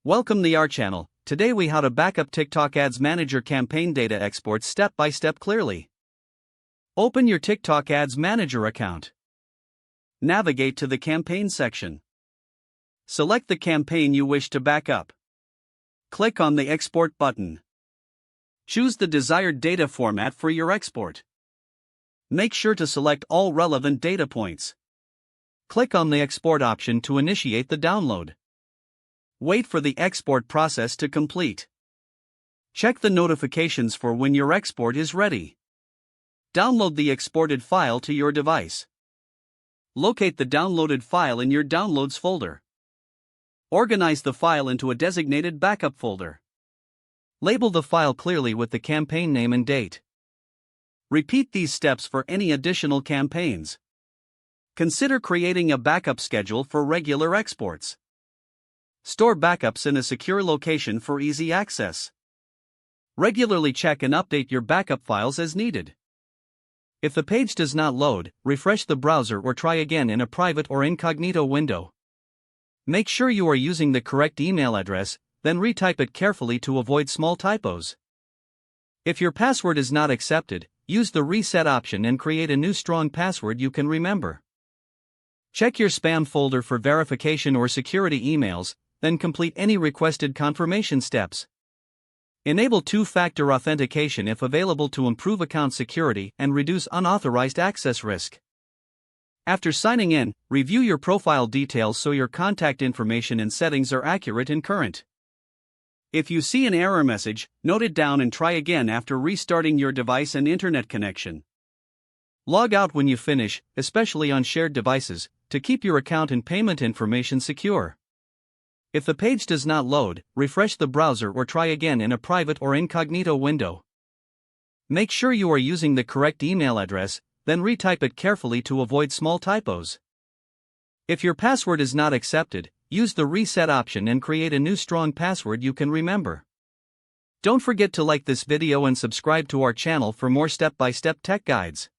Welcome to our channel. Today we how to backup TikTok Ads Manager campaign data export step by step clearly. Open your TikTok Ads Manager account. Navigate to the campaign section. Select the campaign you wish to backup. Click on the export button. Choose the desired data format for your export. Make sure to select all relevant data points. Click on the export option to initiate the download. Wait for the export process to complete. Check the notifications for when your export is ready. Download the exported file to your device. Locate the downloaded file in your Downloads folder. Organize the file into a designated backup folder. Label the file clearly with the campaign name and date. Repeat these steps for any additional campaigns. Consider creating a backup schedule for regular exports. Store backups in a secure location for easy access. Regularly check and update your backup files as needed. If the page does not load, refresh the browser or try again in a private or incognito window. Make sure you are using the correct email address, then retype it carefully to avoid small typos. If your password is not accepted, use the reset option and create a new strong password you can remember. Check your spam folder for verification or security emails, then complete any requested confirmation steps. Enable two-factor authentication if available to improve account security and reduce unauthorized access risk. After signing in, review your profile details so your contact information and settings are accurate and current. If you see an error message, note it down and try again after restarting your device and internet connection. Log out when you finish, especially on shared devices, to keep your account and payment information secure. If the page does not load, refresh the browser or try again in a private or incognito window. Make sure you are using the correct email address, then retype it carefully to avoid small typos. If your password is not accepted, use the reset option and create a new strong password you can remember. Don't forget to like this video and subscribe to our channel for more step-by-step tech guides.